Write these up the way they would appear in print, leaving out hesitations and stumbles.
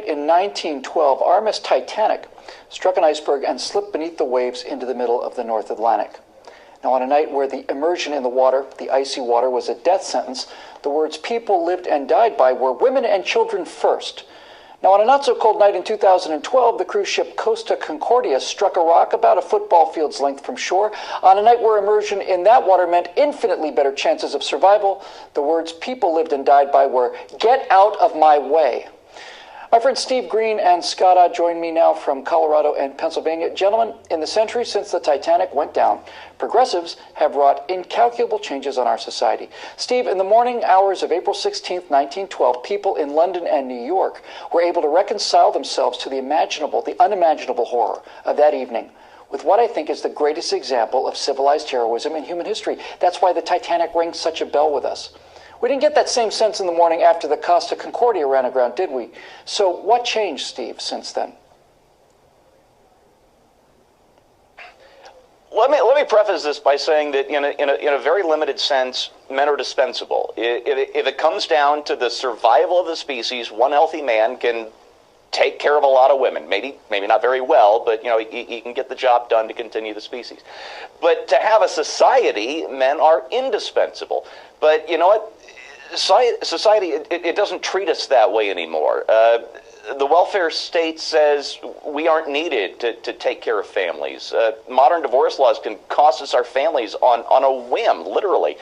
in 1912, RMS Titanic struck an iceberg and slipped beneath the waves into the middle of the North Atlantic. Now, on a night where the immersion in the water, the icy water, was a death sentence, the words people lived and died by were women and children first. Now, on a not-so-cold night in 2012, the cruise ship Costa Concordia struck a rock about a football field's length from shore. On a night where immersion in that water meant infinitely better chances of survival, the words people lived and died by were, "Get out of my way." My friends Steve Green and Scott Ott join me now from Colorado and Pennsylvania. Gentlemen, in the century since the Titanic went down, progressives have wrought incalculable changes on our society. Steve, in the morning hours of April 16th, 1912, people in London and New York were able to reconcile themselves to the unimaginable horror of that evening with what I think is the greatest example of civilized heroism in human history. That's why the Titanic rings such a bell with us. We didn't get that same sense in the morning after the Costa Concordia ran aground, did we? So what changed, Steve, since then? Let me preface this by saying that in a very limited sense, men are dispensable. If it comes down to the survival of the species, one healthy man can take care of a lot of women. Maybe not very well, but he can get the job done to continue the species. But to have a society, men are indispensable. But you know what? Society, it doesn't treat us that way anymore. The welfare state says we aren't needed to take care of families. Modern divorce laws can cost us our families on a whim, literally.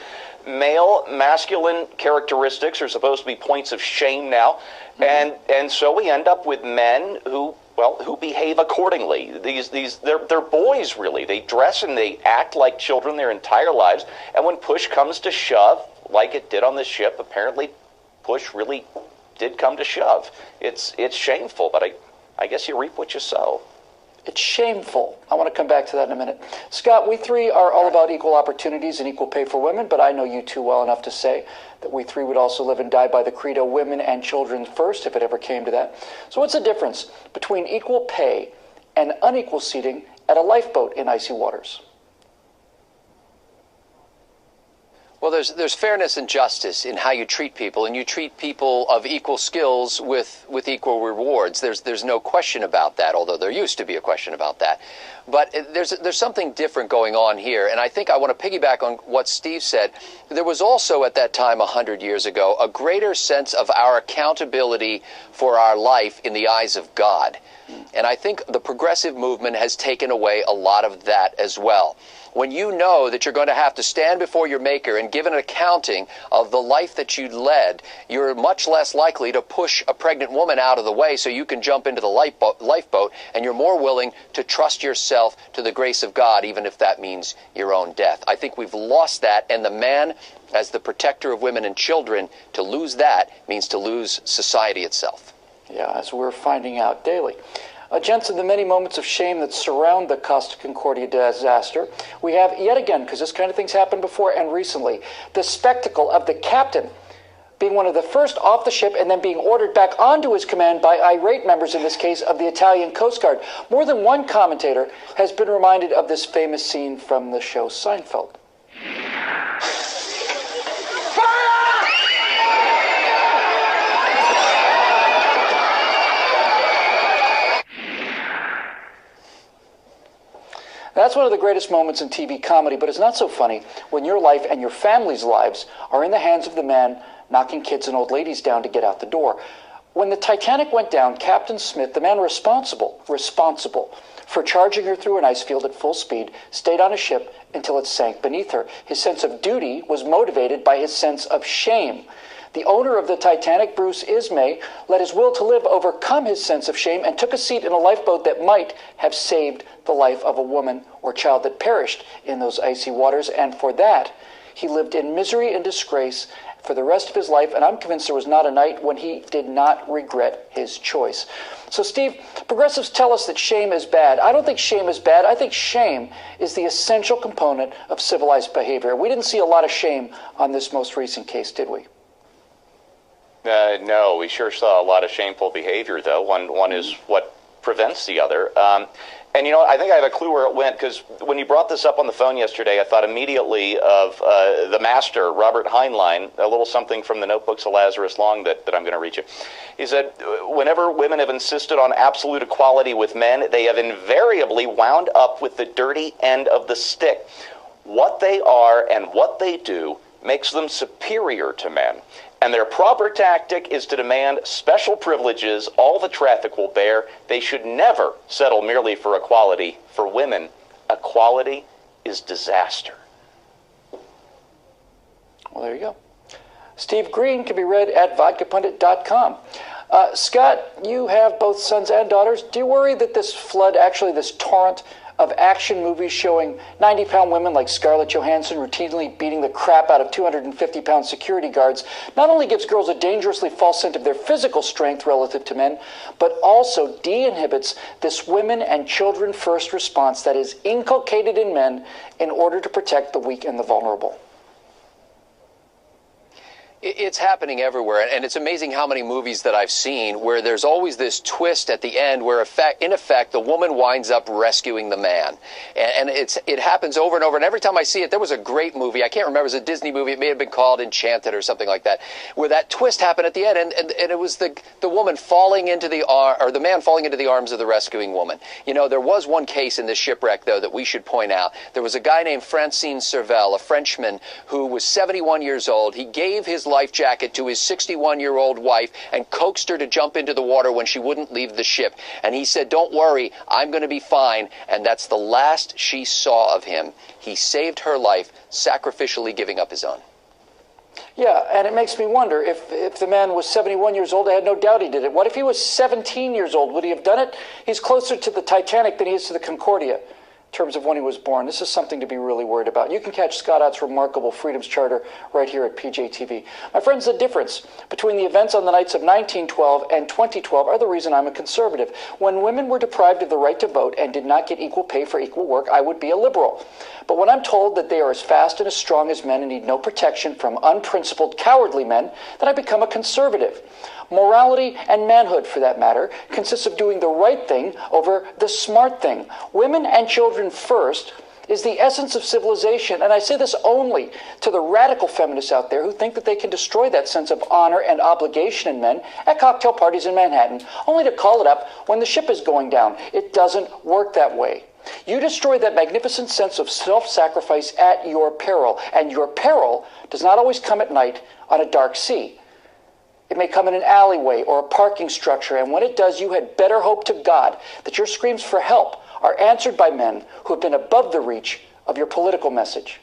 Male, masculine characteristics are supposed to be points of shame now, and so we end up with men who behave accordingly. They're boys, really. They dress and they act like children their entire lives, and when push comes to shove, like it did on this ship, apparently push really did come to shove. It's shameful, but I guess you reap what you sow. It's shameful. I want to come back to that in a minute. Scott, we three are all about equal opportunities and equal pay for women, but I know you two well enough to say that we three would also live and die by the credo, women and children first, if it ever came to that. So what's the difference between equal pay and unequal seating at a lifeboat in icy waters? Well, there's fairness and justice in how you treat people, and you treat people of equal skills with equal rewards. There's no question about that, although there used to be a question about that. But there's something different going on here, and I think I want to piggyback on what Steve said. There was also at that time, 100 years ago, a greater sense of our accountability for our life in the eyes of God. And I think the progressive movement has taken away a lot of that as well. When you know that you're going to have to stand before your maker and give an accounting of the life that you led, you're much less likely to push a pregnant woman out of the way so you can jump into the lifeboat, and you're more willing to trust yourself to the grace of God, even if that means your own death. I think we've lost that, and the man, as the protector of women and children, to lose that means to lose society itself. Yeah, as we're finding out daily. Gents, in the many moments of shame that surround the Costa Concordia disaster, we have yet again, because this kind of thing's happened before and recently, the spectacle of the captain being one of the first off the ship and then being ordered back onto his command by irate members, in this case, of the Italian Coast Guard. More than one commentator has been reminded of this famous scene from the show Seinfeld. That's one of the greatest moments in TV comedy, but it's not so funny when your life and your family's lives are in the hands of the man knocking kids and old ladies down to get out the door. When the Titanic went down, Captain Smith, the man responsible for charging her through an ice field at full speed, stayed on a ship until it sank beneath her. His sense of duty was motivated by his sense of shame. The owner of the Titanic, Bruce Ismay, let his will to live overcome his sense of shame and took a seat in a lifeboat that might have saved the life of a woman or child that perished in those icy waters. And for that, he lived in misery and disgrace for the rest of his life. And I'm convinced there was not a night when he did not regret his choice. So, Steve, progressives tell us that shame is bad. I don't think shame is bad. I think shame is the essential component of civilized behavior. We didn't see a lot of shame on this most recent case, did we? No, we sure saw a lot of shameful behavior, though. One is what prevents the other. And you know, I think I have a clue where it went, because when you brought this up on the phone yesterday, I thought immediately of the master, Robert Heinlein, a little something from the Notebooks of Lazarus Long that I'm going to read you. He said, whenever women have insisted on absolute equality with men, they have invariably wound up with the dirty end of the stick. What they are and what they do makes them superior to men. And their proper tactic is to demand special privileges all the traffic will bear. They should never settle merely for equality. For women, equality is disaster. Well, there you go. Steve Green can be read at vodkapundit.com. Scott, you have both sons and daughters. Do you worry that this flood, actually this torrent of action movies showing 90-pound women like Scarlett Johansson routinely beating the crap out of 250-pound security guards, not only gives girls a dangerously false sense of their physical strength relative to men, but also de-inhibits this women and children first response that is inculcated in men in order to protect the weak and the vulnerable? It's happening everywhere, and it's amazing how many movies that I've seen where there's always this twist at the end where, in effect, the woman winds up rescuing the man. And it happens over and over, and every time I see it, there was a great movie, I can't remember, it was a Disney movie, it may have been called Enchanted or something like that, where that twist happened at the end, and it was the woman falling into or the man falling into the arms of the rescuing woman. You know, there was one case in this shipwreck, though, that we should point out. There was a guy named Francine Servel, a Frenchman, who was 71 years old. He gave his life jacket to his 61-year-old wife and coaxed her to jump into the water when she wouldn't leave the ship. And he said, "Don't worry, I'm going to be fine." And that's the last she saw of him. He saved her life, sacrificially giving up his own. Yeah, and it makes me wonder, if the man was 71 years old, I had no doubt he did it. What if he was 17 years old? Would he have done it? He's closer to the Titanic than he is to the Concordia in terms of when he was born. This is something to be really worried about. You can catch Scott Ott's remarkable Freedoms Charter right here at PJTV. My friends, the difference between the events on the nights of 1912 and 2012 are the reason I'm a conservative. When women were deprived of the right to vote and did not get equal pay for equal work, I would be a liberal. But when I'm told that they are as fast and as strong as men and need no protection from unprincipled, cowardly men, then I become a conservative. Morality and manhood, for that matter, consists of doing the right thing over the smart thing. Women and children first is the essence of civilization, and I say this only to the radical feminists out there who think that they can destroy that sense of honor and obligation in men at cocktail parties in Manhattan, only to call it up when the ship is going down. It doesn't work that way. You destroy that magnificent sense of self-sacrifice at your peril, and your peril does not always come at night on a dark sea. It may come in an alleyway or a parking structure, and when it does, you had better hope to God that your screams for help are answered by men who have been above the reach of your political message.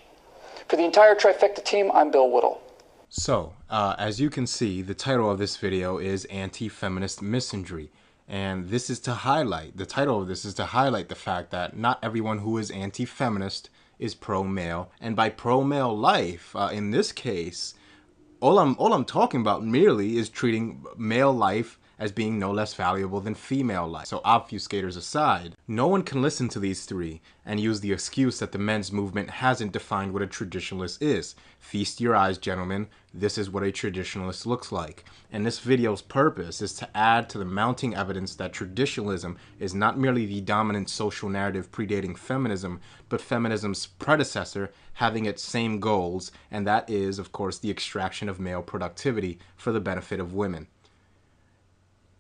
For the entire Trifecta team, I'm Bill Whittle. So, as you can see, the title of this video is Anti-Feminist Misandry. And this is to highlight, the title of this is to highlight the fact that not everyone who is anti-feminist is pro-male. And by pro-male life, in this case, all I'm talking about merely is treating male life as being no less valuable than female life. So obfuscators aside, no one can listen to these three and use the excuse that the men's movement hasn't defined what a traditionalist is. Feast your eyes, gentlemen. This is what a traditionalist looks like. And this video's purpose is to add to the mounting evidence that traditionalism is not merely the dominant social narrative predating feminism, but feminism's predecessor having its same goals, and that is, of course, the extraction of male productivity for the benefit of women.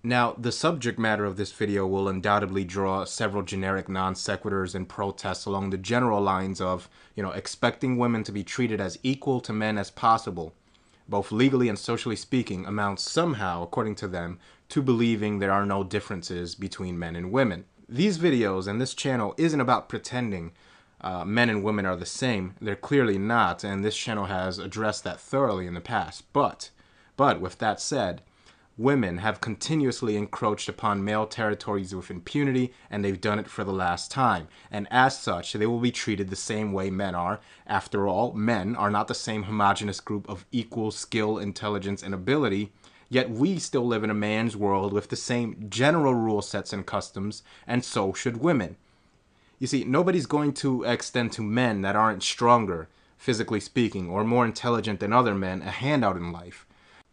Now, the subject matter of this video will undoubtedly draw several generic non sequiturs and protests along the general lines of, expecting women to be treated as equal to men as possible, both legally and socially speaking, amounts somehow, according to them, to believing there are no differences between men and women. These videos and this channel isn't about pretending men and women are the same. They're clearly not, and this channel has addressed that thoroughly in the past. But with that said, women have continuously encroached upon male territories with impunity, and they've done it for the last time. And as such, they will be treated the same way men are. After all, men are not the same homogeneous group of equal skill, intelligence, and ability, yet we still live in a man's world with the same general rule sets and customs, and so should women. You see, nobody's going to extend to men that aren't stronger, physically speaking, or more intelligent than other men a handout in life.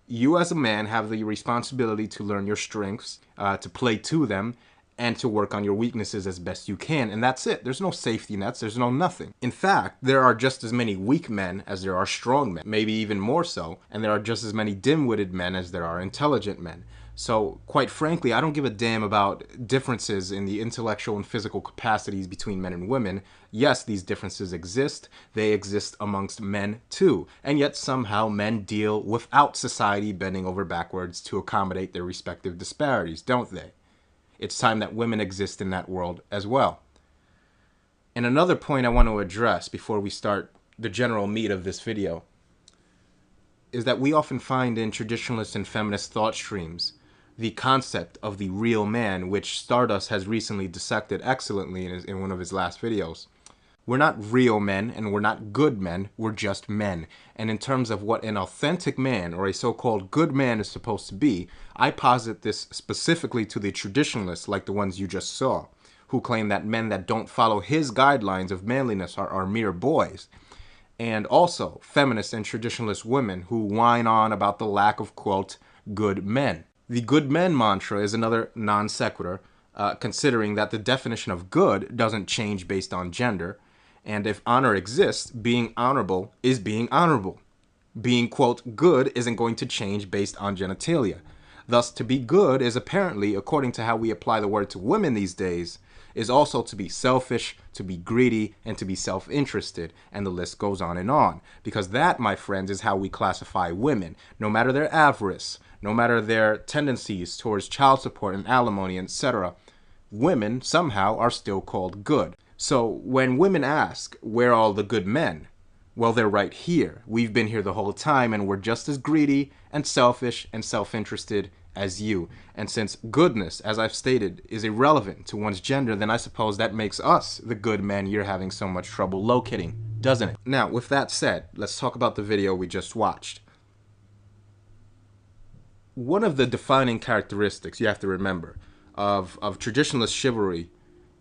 You as a man have the responsibility to learn your strengths, to play to them, and to work on your weaknesses as best you can. And that's it. There's no safety nets. There's no nothing. In fact, there are just as many weak men as there are strong men, maybe even more so. And there are just as many dim-witted men as there are intelligent men. So, quite frankly, I don't give a damn about differences in the intellectual and physical capacities between men and women. Yes, these differences exist. They exist amongst men too. And yet somehow men deal without society bending over backwards to accommodate their respective disparities, don't they? It's time that women exist in that world as well. And another point I want to address before we start the general meat of this video is that we often find in traditionalist and feminist thought streams the concept of the real man, which Stardust has recently dissected excellently in one of his last videos. We're not real men and we're not good men, we're just men. And in terms of what an authentic man or a so-called good man is supposed to be, I posit this specifically to the traditionalists like the ones you just saw, who claim that men that don't follow his guidelines of manliness are mere boys. And also feminist and traditionalist women who whine on about the lack of, quote, good men. The good men mantra is another non sequitur, considering that the definition of good doesn't change based on gender. And if honor exists, being honorable is being honorable. Being, quote, good isn't going to change based on genitalia. Thus, to be good is apparently, according to how we apply the word to women these days, is also to be selfish, to be greedy, and to be self-interested, and the list goes on. Because that, my friends, is how we classify women, no matter their avarice, no matter their tendencies towards child support and alimony, etc. Women somehow are still called good. So when women ask, where are all the good men? Well, they're right here. We've been here the whole time, and we're just as greedy and selfish and self-interested as you. And since goodness, as I've stated, is irrelevant to one's gender, then I suppose that makes us the good men you're having so much trouble locating, doesn't it? Now, with that said, let's talk about the video we just watched. One of the defining characteristics you have to remember of traditionalist chivalry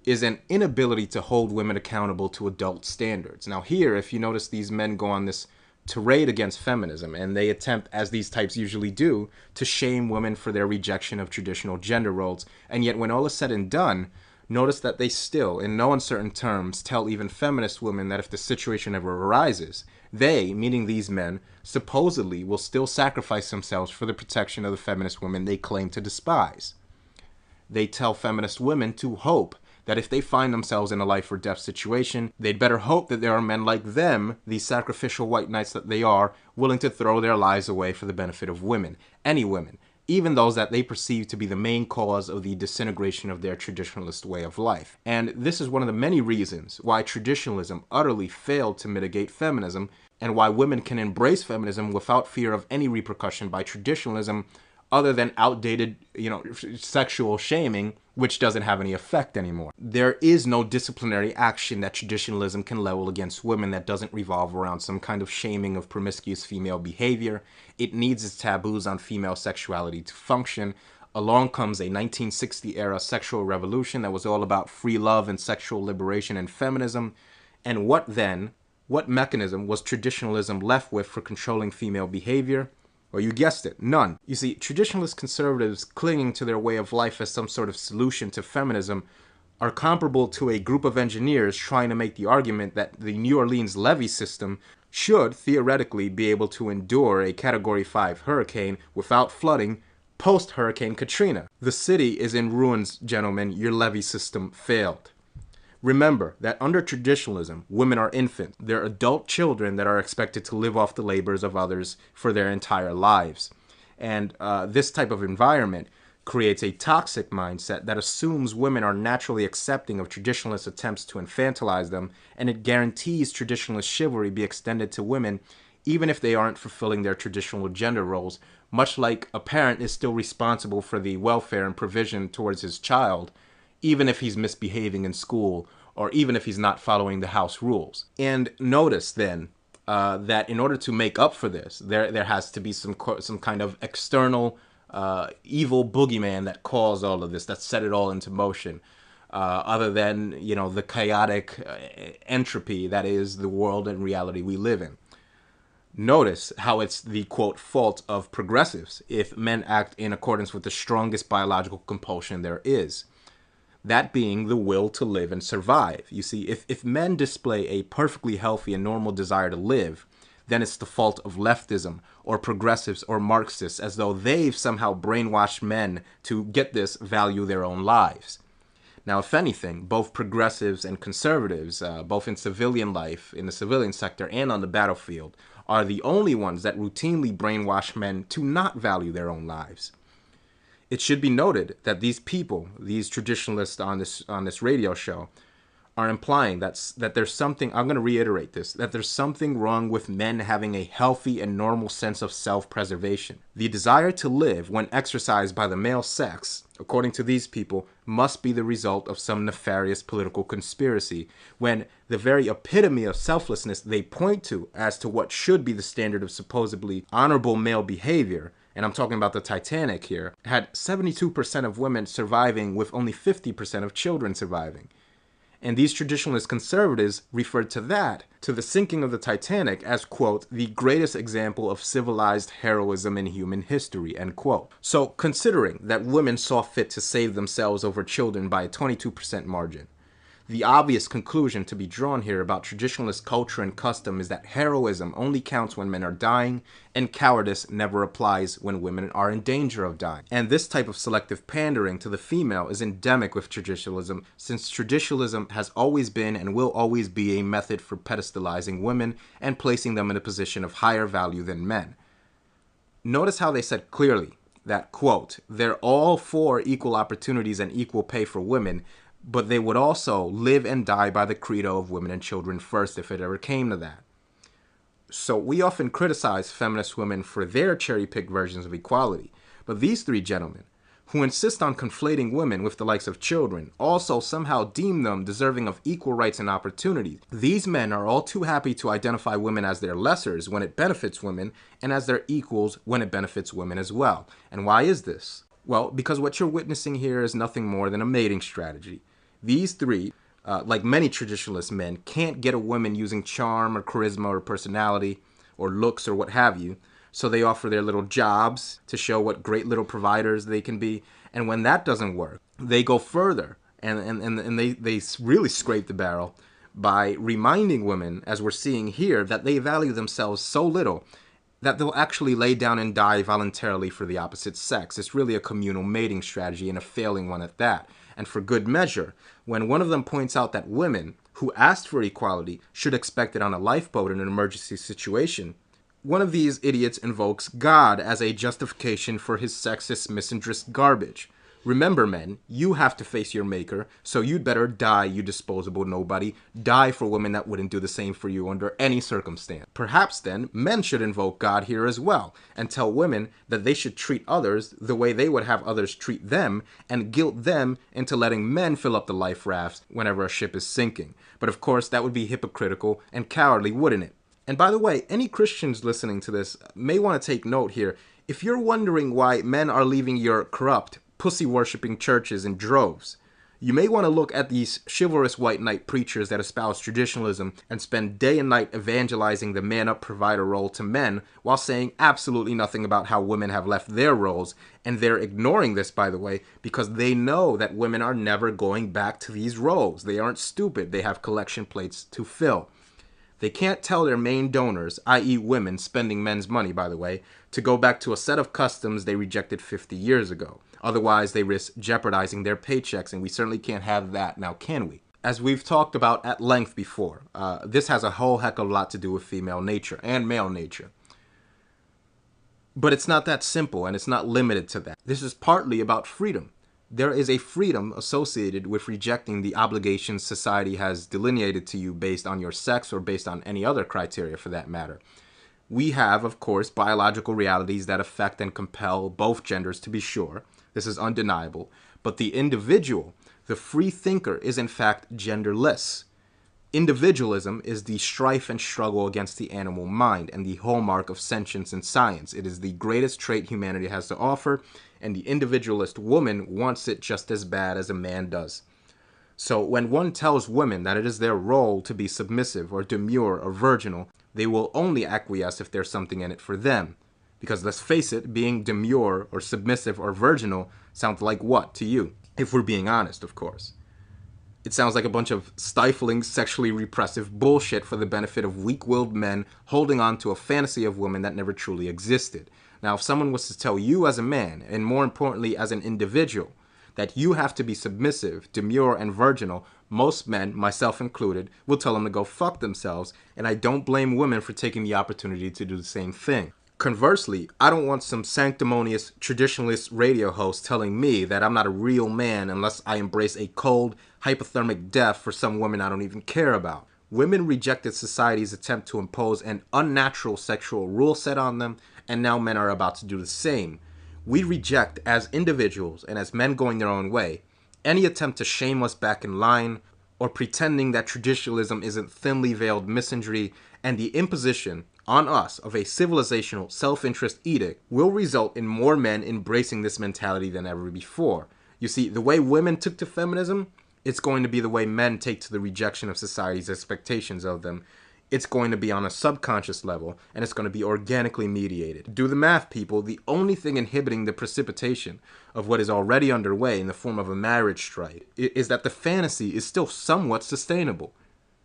is an inability to hold women accountable to adult standards. Now here, if you notice, these men go on this tirade against feminism, and they attempt, as these types usually do, to shame women for their rejection of traditional gender roles. And yet when all is said and done, notice that they still, in no uncertain terms, tell even feminist women that if the situation ever arises, they, meaning these men, supposedly will still sacrifice themselves for the protection of the feminist women they claim to despise. They tell feminist women to hope that if they find themselves in a life or death situation, they'd better hope that there are men like them, these sacrificial white knights that they are, willing to throw their lives away for the benefit of women, any women, even those that they perceive to be the main cause of the disintegration of their traditionalist way of life. And this is one of the many reasons why traditionalism utterly failed to mitigate feminism, and why women can embrace feminism without fear of any repercussion by traditionalism other than outdated, sexual shaming, which doesn't have any effect anymore. There is no disciplinary action that traditionalism can level against women that doesn't revolve around some kind of shaming of promiscuous female behavior. It needs its taboos on female sexuality to function. Along comes a 1960-era sexual revolution that was all about free love and sexual liberation and feminism. And what mechanism was traditionalism left with for controlling female behavior? Well, you guessed it, none. You see, traditionalist conservatives clinging to their way of life as some sort of solution to feminism are comparable to a group of engineers trying to make the argument that the New Orleans levee system should theoretically be able to endure a Category 5 hurricane without flooding post-Hurricane Katrina. The city is in ruins, gentlemen. Your levee system failed. Remember that under traditionalism, women are infants. They're adult children that are expected to live off the labors of others for their entire lives. And this type of environment creates a toxic mindset that assumes women are naturally accepting of traditionalist attempts to infantilize them, and it guarantees traditionalist chivalry be extended to women even if they aren't fulfilling their traditional gender roles, much like a parent is still responsible for the welfare and provision towards his child, even if he's misbehaving in school, or even if he's not following the house rules. And notice then that in order to make up for this, there has to be some kind of external evil boogeyman that caused all of this, that set it all into motion, other than, the chaotic entropy that is the world and reality we live in. Notice how it's the, quote, fault of progressives if men act in accordance with the strongest biological compulsion there is. that being the will to live and survive. You see, if men display a perfectly healthy and normal desire to live, then it's the fault of leftism or progressives or Marxists, as though they've somehow brainwashed men to get this value their own lives. Now, if anything, both progressives and conservatives, both in civilian life, in the civilian sector, and on the battlefield, are the only ones that routinely brainwash men to not value their own lives. It should be noted that these people, these traditionalists on this radio show, are implying that there's something, I'm going to reiterate this, that there's something wrong with men having a healthy and normal sense of self-preservation. The desire to live, when exercised by the male sex, according to these people, must be the result of some nefarious political conspiracy, when the very epitome of selflessness they point to as to what should be the standard of supposedly honorable male behavior, and I'm talking about the Titanic here, had 72% of women surviving with only 50% of children surviving. And these traditionalist conservatives referred to the sinking of the Titanic as, quote, the greatest example of civilized heroism in human history, end quote. So, considering that women saw fit to save themselves over children by a 22% margin, the obvious conclusion to be drawn here about traditionalist culture and custom is that heroism only counts when men are dying, and cowardice never applies when women are in danger of dying. And this type of selective pandering to the female is endemic with traditionalism, since traditionalism has always been and will always be a method for pedestalizing women and placing them in a position of higher value than men. Notice how they said clearly that, quote, they're all for equal opportunities and equal pay for women, but they would also live and die by the credo of women and children first if it ever came to that. So we often criticize feminist women for their cherry-picked versions of equality, but these three gentlemen, who insist on conflating women with the likes of children, also somehow deem them deserving of equal rights and opportunities. These men are all too happy to identify women as their lessers when it benefits women, and as their equals when it benefits women as well. And why is this? Well, because what you're witnessing here is nothing more than a mating strategy. These three, like many traditionalist men, can't get a woman using charm or charisma or personality or looks or what have you, so they offer their little jobs to show what great little providers they can be. And when that doesn't work, they go further and they really scrape the barrel by reminding women, as we're seeing here, that they value themselves so little that they'll actually lay down and die voluntarily for the opposite sex. It's really a communal mating strategy, and a failing one at that. And for good measure, when one of them points out that women who asked for equality should expect it on a lifeboat in an emergency situation, one of these idiots invokes God as a justification for his sexist, misandrist garbage. Remember, men, you have to face your maker, so you'd better die, you disposable nobody. Die for women that wouldn't do the same for you under any circumstance. Perhaps, then, men should invoke God here as well, and tell women that they should treat others the way they would have others treat them, and guilt them into letting men fill up the life rafts whenever a ship is sinking. But of course, that would be hypocritical and cowardly, wouldn't it? And by the way, any Christians listening to this may want to take note here. If you're wondering why men are leaving your corrupt, pussy-worshipping churches in droves, you may want to look at these chivalrous white knight preachers that espouse traditionalism and spend day and night evangelizing the man-up provider role to men while saying absolutely nothing about how women have left their roles. And they're ignoring this, by the way, because they know that women are never going back to these roles. They aren't stupid. They have collection plates to fill. They can't tell their main donors, i.e. women spending men's money, by the way, to go back to a set of customs they rejected 50 years ago. Otherwise, they risk jeopardizing their paychecks, and we certainly can't have that, now can we? As we've talked about at length before, this has a whole heck of a lot to do with female nature and male nature. But it's not that simple, and it's not limited to that. This is partly about freedom. There is a freedom associated with rejecting the obligations society has delineated to you based on your sex or based on any other criteria for that matter. We have, of course, biological realities that affect and compel both genders, to be sure. This is undeniable. But the individual, the free thinker, is in fact genderless. Individualism is the strife and struggle against the animal mind and the hallmark of sentience and science. It is the greatest trait humanity has to offer, and the individualist woman wants it just as bad as a man does. So when one tells women that it is their role to be submissive or demure or virginal, they will only acquiesce if there's something in it for them. Because let's face it, being demure or submissive or virginal sounds like what to you? If we're being honest, of course. It sounds like a bunch of stifling, sexually repressive bullshit for the benefit of weak-willed men holding on to a fantasy of women that never truly existed. Now, if someone was to tell you as a man, and more importantly as an individual, that you have to be submissive, demure, and virginal, most men, myself included, will tell them to go fuck themselves, and I don't blame women for taking the opportunity to do the same thing. Conversely, I don't want some sanctimonious traditionalist radio host telling me that I'm not a real man unless I embrace a cold, hypothermic death for some women I don't even care about. Women rejected society's attempt to impose an unnatural sexual rule set on them, and now men are about to do the same. We reject, as individuals and as men going their own way, any attempt to shame us back in line, or pretending that traditionalism isn't thinly veiled misandry, and the imposition on us of a civilizational self-interest edict will result in more men embracing this mentality than ever before. You see, the way women took to feminism, it's going to be the way men take to the rejection of society's expectations of them. It's going to be on a subconscious level, and it's going to be organically mediated. Do the math, people. The only thing inhibiting the precipitation of what is already underway in the form of a marriage strife is that the fantasy is still somewhat sustainable.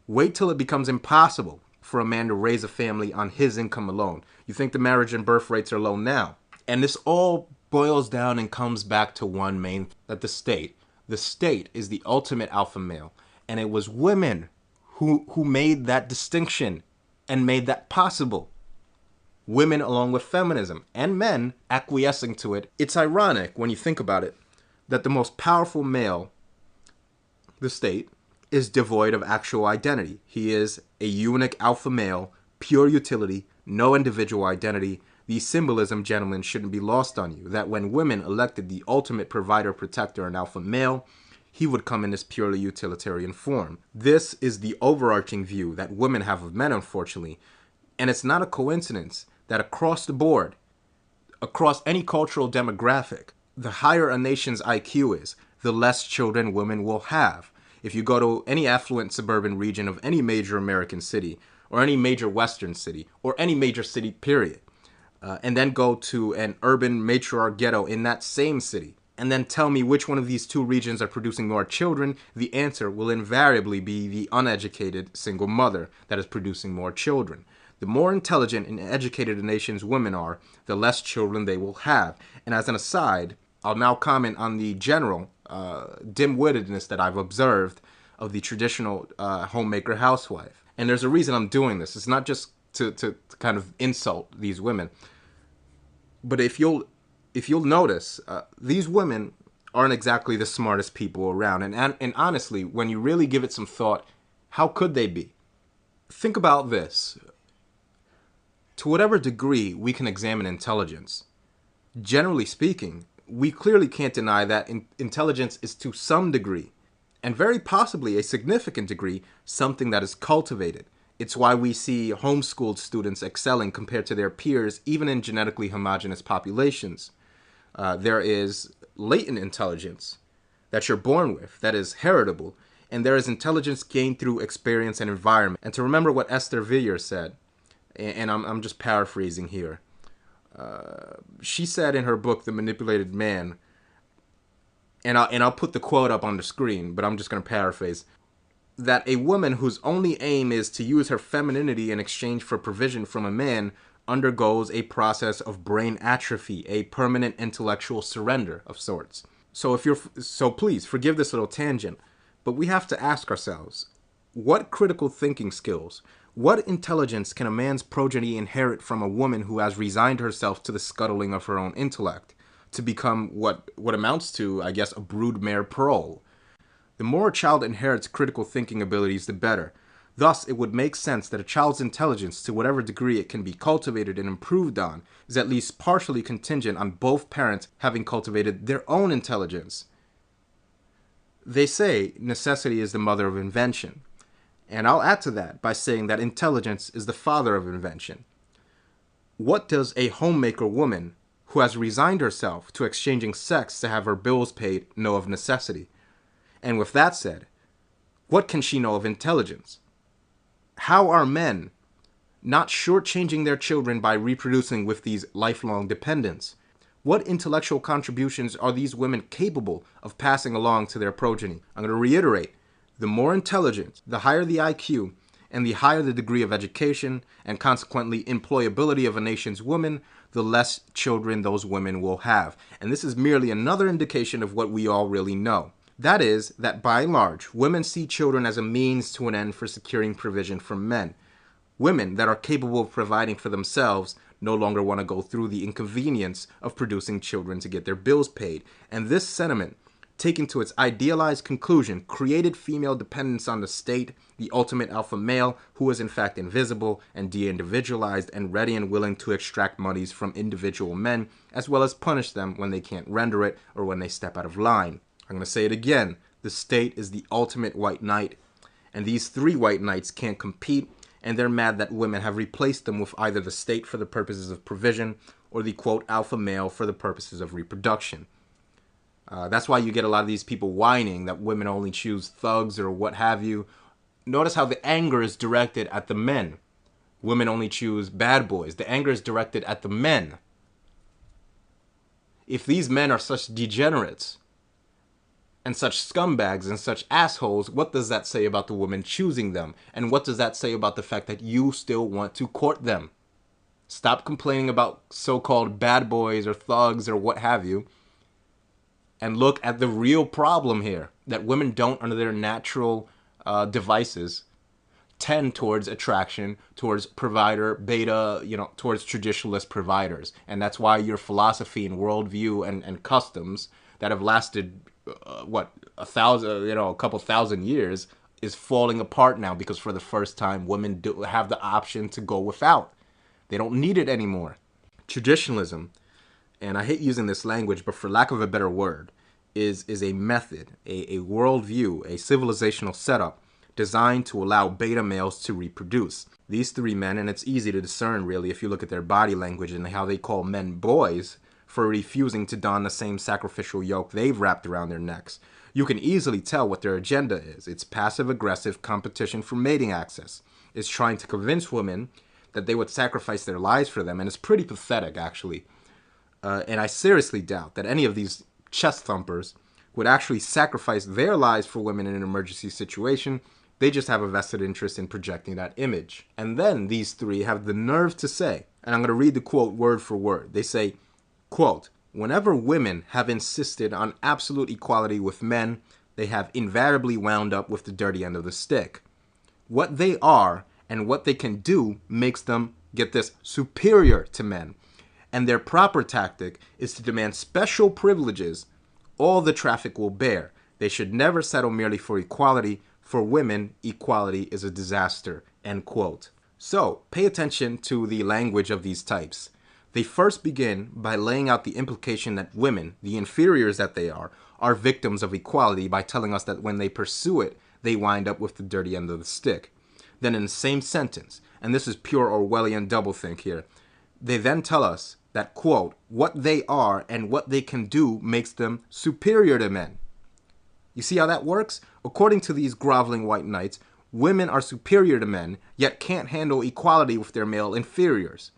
Wait till it becomes impossible for a man to raise a family on his income alone. You think the marriage and birth rates are low now. And this all boils down and comes back to one main thing, that the state is the ultimate alpha male. And it was women who made that distinction and made that possible. Women along with feminism and men acquiescing to it. It's ironic when you think about it that the most powerful male, the state, is devoid of actual identity. He is a eunuch alpha male, pure utility, no individual identity. The symbolism, gentlemen, shouldn't be lost on you, that when women elected the ultimate provider, protector, and alpha male, he would come in this purely utilitarian form. This is the overarching view that women have of men, unfortunately, and it's not a coincidence that across the board, across any cultural demographic, the higher a nation's IQ is, the less children women will have. If you go to any affluent suburban region of any major American city, or any major Western city, or any major city, period, and then go to an urban matriarch ghetto in that same city, and then tell me which one of these two regions are producing more children, the answer will invariably be the uneducated single mother that is producing more children. The more intelligent and educated a nation's women are, the less children they will have. And as an aside, I'll now comment on the general dim-wittedness that I've observed of the traditional homemaker housewife. And there's a reason I'm doing this. It's not just to kind of insult these women. But if you'll notice, these women aren't exactly the smartest people around. And honestly, when you really give it some thought, how could they be? Think about this. To whatever degree we can examine intelligence, generally speaking, we clearly can't deny that intelligence is to some degree, and very possibly a significant degree, something that is cultivated. It's why we see homeschooled students excelling compared to their peers, even in genetically homogeneous populations. There is latent intelligence that you're born with, that is heritable, and there is intelligence gained through experience and environment. And to remember what Esther Villiers said, and I'm just paraphrasing here, she said in her book, The Manipulated Man, and I'll put the quote up on the screen, but I'm just going to paraphrase, that a woman whose only aim is to use her femininity in exchange for provision from a man undergoes a process of brain atrophy, a permanent intellectual surrender of sorts. So please forgive this little tangent, but we have to ask ourselves, what critical thinking skills, what intelligence can a man's progeny inherit from a woman who has resigned herself to the scuttling of her own intellect to become what amounts to, I guess, a broodmare prole? The more a child inherits critical thinking abilities, the better. Thus, it would make sense that a child's intelligence, to whatever degree it can be cultivated and improved on, is at least partially contingent on both parents having cultivated their own intelligence. They say necessity is the mother of invention. And I'll add to that by saying that intelligence is the father of invention. What does a homemaker woman who has resigned herself to exchanging sex to have her bills paid know of necessity? And with that said, what can she know of intelligence? How are men not shortchanging their children by reproducing with these lifelong dependents? What intellectual contributions are these women capable of passing along to their progeny? I'm going to reiterate, the more intelligent, the higher the IQ, and the higher the degree of education, and consequently employability of a nation's women, the less children those women will have. And this is merely another indication of what we all really know. That is, that by and large, women see children as a means to an end for securing provision from men. Women that are capable of providing for themselves no longer want to go through the inconvenience of producing children to get their bills paid. And this sentiment, taken to its idealized conclusion, created female dependence on the state, the ultimate alpha male, who is in fact invisible and de-individualized and ready and willing to extract monies from individual men, as well as punish them when they can't render it or when they step out of line. I'm going to say it again. The state is the ultimate white knight, and these three white knights can't compete, and they're mad that women have replaced them with either the state for the purposes of provision or the, quote, alpha male for the purposes of reproduction. That's why you get a lot of these people whining that women only choose thugs or what have you. Notice how the anger is directed at the men. Women only choose bad boys. The anger is directed at the men. If these men are such degenerates and such scumbags and such assholes, what does that say about the woman choosing them? And what does that say about the fact that you still want to court them? Stop complaining about so-called bad boys or thugs or what have you, and look at the real problem here, that women don't, under their natural devices, tend towards attraction, towards provider, beta, towards traditionalist providers. And that's why your philosophy and worldview and customs that have lasted, a couple thousand years is falling apart now, because for the first time, women do have the option to go without. They don't need it anymore. Traditionalism, and I hate using this language, but for lack of a better word, is a method, a worldview, a civilizational setup designed to allow beta males to reproduce. These three men, and it's easy to discern really if you look at their body language and how they call men boys for refusing to don the same sacrificial yoke they've wrapped around their necks. You can easily tell what their agenda is. It's passive-aggressive competition for mating access. It's trying to convince women that they would sacrifice their lives for them, and it's pretty pathetic, actually. And I seriously doubt that any of these chest thumpers would actually sacrifice their lives for women in an emergency situation. They just have a vested interest in projecting that image. And then these three have the nerve to say, and I'm going to read the quote word for word. They say, quote, "Whenever women have insisted on absolute equality with men, they have invariably wound up with the dirty end of the stick. What they are and what they can do makes them, get this, superior to men. And their proper tactic is to demand special privileges all the traffic will bear. They should never settle merely for equality. For women, equality is a disaster." End quote. So, pay attention to the language of these types. They first begin by laying out the implication that women, the inferiors that they are victims of equality by telling us that when they pursue it, they wind up with the dirty end of the stick. Then in the same sentence, and this is pure Orwellian doublethink here, they then tell us that, quote, "what they are and what they can do makes them superior to men." You see how that works? According to these groveling white knights, women are superior to men, yet can't handle equality with their male inferiors.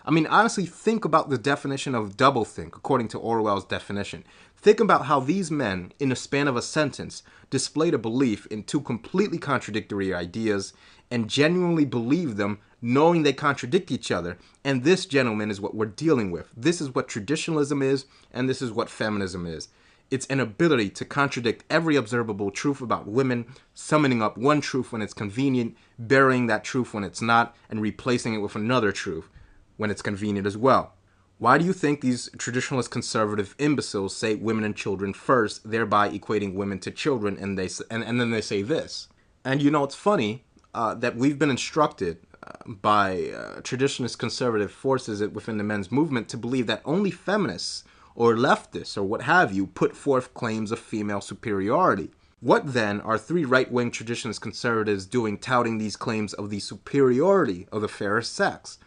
I mean, honestly, think about the definition of doublethink, according to Orwell's definition. Think about how these men, in the span of a sentence, displayed a belief in two completely contradictory ideas and genuinely believed them, knowing they contradict each other. And this, gentlemen, is what we're dealing with. This is what traditionalism is, and this is what feminism is. It's an ability to contradict every observable truth about women, summoning up one truth when it's convenient, burying that truth when it's not, and replacing it with another truth when it's convenient as well. Why do you think these traditionalist conservative imbeciles say women and children first, thereby equating women to children, and then they say this? And it's funny that we've been instructed by traditionalist conservative forces within the men's movement to believe that only feminists or leftists or what have you put forth claims of female superiority. What then are three right-wing traditionalist conservatives doing touting these claims of the superiority of the fairer sex?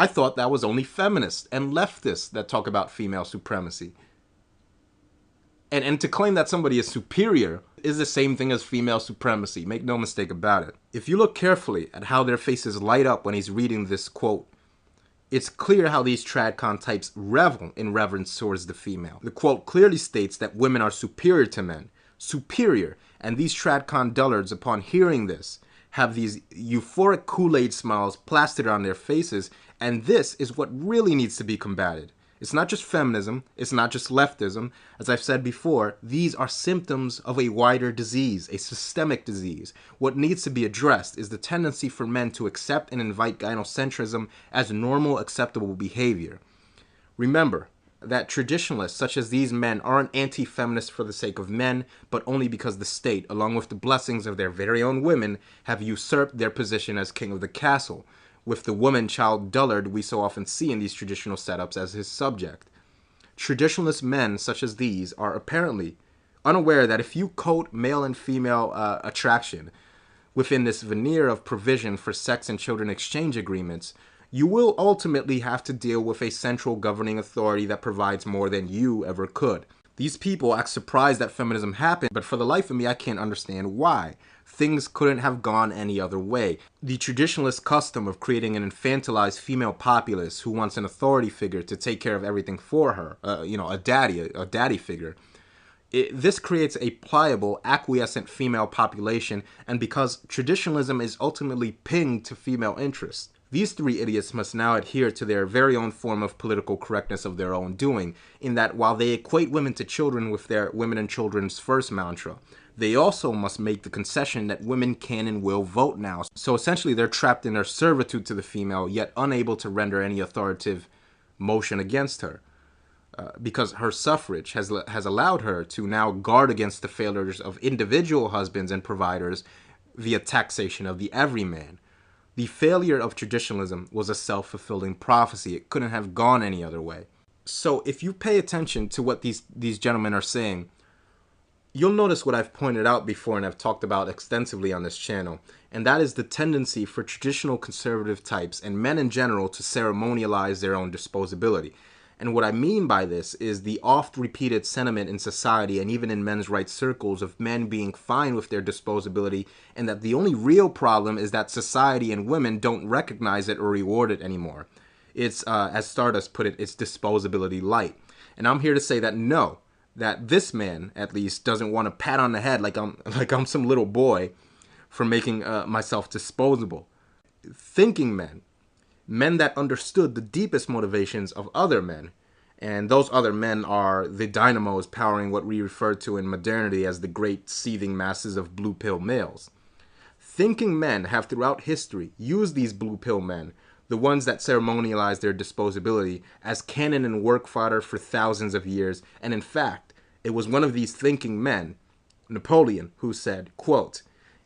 I thought that was only feminists and leftists that talk about female supremacy. And to claim that somebody is superior is the same thing as female supremacy. Make no mistake about it. If you look carefully at how their faces light up when he's reading this quote, It's clear how these tradcon types revel in reverence towards the female. The quote clearly states that women are superior to men. Superior. And these tradcon dullards, upon hearing this, have these euphoric Kool-Aid smiles plastered on their faces, and this is what really needs to be combated. It's not just feminism, it's not just leftism. As I've said before, these are symptoms of a wider disease, a systemic disease. What needs to be addressed is the tendency for men to accept and invite gynocentrism as normal, acceptable behavior. Remember that traditionalists such as these men aren't anti-feminists for the sake of men, but only because the state, along with the blessings of their very own women, have usurped their position as king of the castle, with the woman-child dullard we so often see in these traditional setups as his subject. Traditionalist men such as these are apparently unaware that if you coat male and female attraction within this veneer of provision for sex and children exchange agreements, you will ultimately have to deal with a central governing authority that provides more than you ever could. These people act surprised that feminism happened, but for the life of me, I can't understand why. Things couldn't have gone any other way. The traditionalist custom of creating an infantilized female populace who wants an authority figure to take care of everything for her, a daddy figure. This creates a pliable, acquiescent female population, and because traditionalism is ultimately pinged to female interests, these three idiots must now adhere to their very own form of political correctness of their own doing, in that while they equate women to children with their women and children's first mantra, they also must make the concession that women can and will vote now. So essentially they're trapped in their servitude to the female, yet unable to render any authoritative motion against her. Because her suffrage has allowed her to now guard against the failures of individual husbands and providers via taxation of the everyman. The failure of traditionalism was a self-fulfilling prophecy. It couldn't have gone any other way. So if you pay attention to what these gentlemen are saying, you'll notice what I've pointed out before and I've talked about extensively on this channel, and that is the tendency for traditional conservative types and men in general to ceremonialize their own disposability. And what I mean by this is the oft-repeated sentiment in society and even in men's rights circles of men being fine with their disposability, and that the only real problem is that society and women don't recognize it or reward it anymore. It's, as Stardust put it, it's disposability light. And I'm here to say that no, that this man, at least, doesn't want a pat on the head like I'm some little boy for making myself disposable. Thinking men that understood the deepest motivations of other men, and those other men are the dynamos powering what we refer to in modernity as the great seething masses of blue pill males. Thinking men have throughout history used these blue pill men, the ones that ceremonialize their disposability, as cannon and work fodder for thousands of years, and in fact, it was one of these thinking men, Napoleon, who said, quote,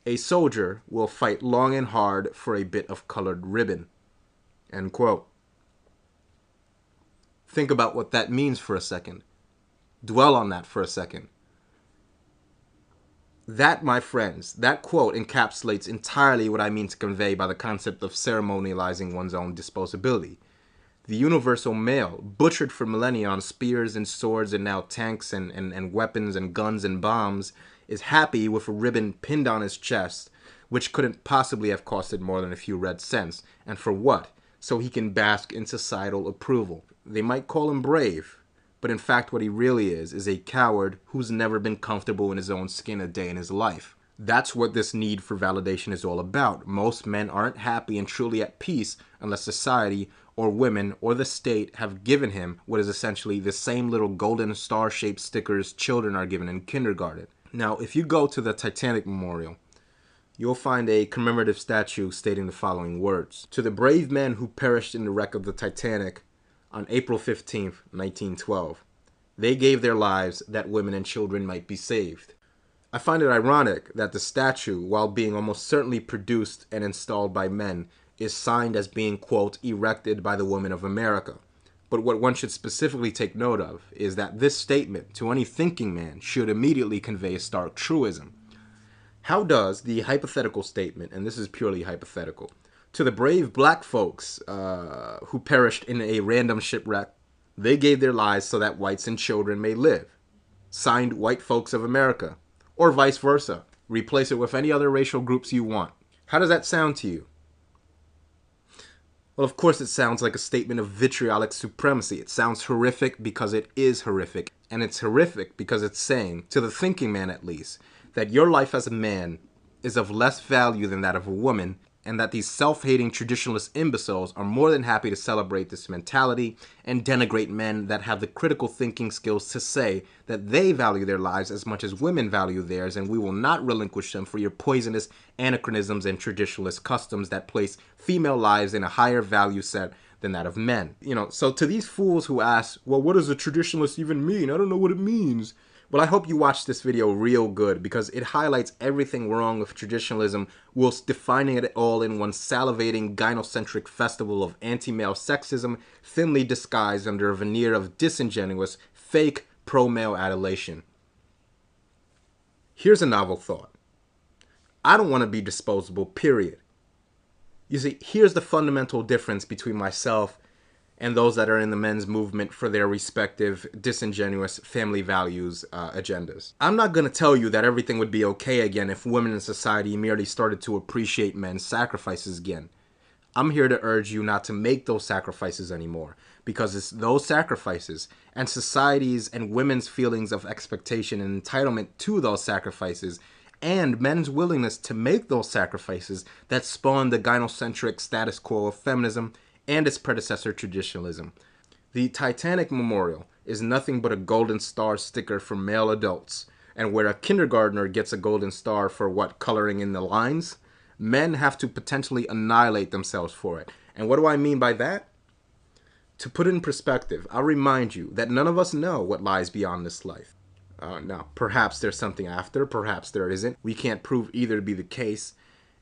"A soldier will fight long and hard for a bit of colored ribbon." End quote. Think about what that means for a second. Dwell on that for a second. That, my friends, that quote encapsulates entirely what I mean to convey by the concept of ceremonializing one's own disposability. The universal male, butchered for millennia on spears and swords and now tanks and weapons and guns and bombs, is happy with a ribbon pinned on his chest, which couldn't possibly have costed more than a few red cents. And for what? So he can bask in societal approval. They might call him brave, but in fact what he really is a coward who's never been comfortable in his own skin a day in his life. That's what this need for validation is all about. Most men aren't happy and truly at peace unless society or women or the state have given him what is essentially the same little golden star-shaped stickers children are given in kindergarten. Now, if you go to the Titanic Memorial, you'll find a commemorative statue stating the following words: "To the brave men who perished in the wreck of the Titanic on April 15th, 1912. They gave their lives that women and children might be saved." I find it ironic that the statue, while being almost certainly produced and installed by men, is signed as being, quote, "erected by the women of America." But what one should specifically take note of is that this statement, to any thinking man, should immediately convey a stark truism. How does the hypothetical statement, and this is purely hypothetical, "To the brave black folks who perished in a random shipwreck, they gave their lives so that whites and children may live. Signed, white folks of America," or vice versa. Replace it with any other racial groups you want. How does that sound to you? Well, of course, it sounds like a statement of vitriolic supremacy. It sounds horrific because it is horrific. And it's horrific because it's saying, to the thinking man at least, that your life as a man is of less value than that of a woman, and that these self-hating traditionalist imbeciles are more than happy to celebrate this mentality and denigrate men that have the critical thinking skills to say that they value their lives as much as women value theirs, and we will not relinquish them for your poisonous anachronisms and traditionalist customs that place female lives in a higher value set than that of men. So to these fools who ask, well, what does a traditionalist even mean? I don't know what it means. Well, I hope you watch this video real good because it highlights everything wrong with traditionalism whilst defining it all in one salivating gynocentric festival of anti-male sexism thinly disguised under a veneer of disingenuous, fake pro-male adulation. Here's a novel thought. I don't want to be disposable, period. You see, here's the fundamental difference between myself and those that are in the men's movement for their respective disingenuous family values agendas. I'm not going to tell you that everything would be okay again if women in society merely started to appreciate men's sacrifices again. I'm here to urge you not to make those sacrifices anymore, because it's those sacrifices and society's and women's feelings of expectation and entitlement to those sacrifices and men's willingness to make those sacrifices that spawned the gynocentric status quo of feminism and its predecessor traditionalism. The Titanic Memorial is nothing but a golden star sticker for male adults, and where a kindergartner gets a golden star for coloring in the lines, men have to potentially annihilate themselves for it. And what do I mean by that? To put it in perspective, I'll remind you that none of us know what lies beyond this life. Now, perhaps there's something after, perhaps there isn't. We can't prove either to be the case.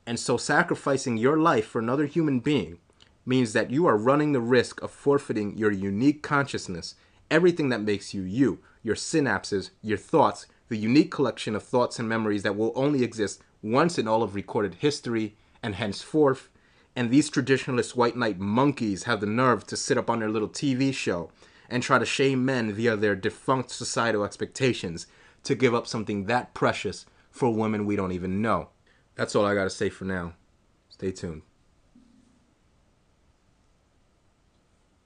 And so sacrificing your life for another human being means that you are running the risk of forfeiting your unique consciousness, everything that makes you you, your synapses, your thoughts, the unique collection of thoughts and memories that will only exist once in all of recorded history and henceforth. And these traditionalist white knight monkeys have the nerve to sit up on their little TV show and try to shame men via their defunct societal expectations to give up something that precious for women we don't even know. That's all I gotta say for now. Stay tuned.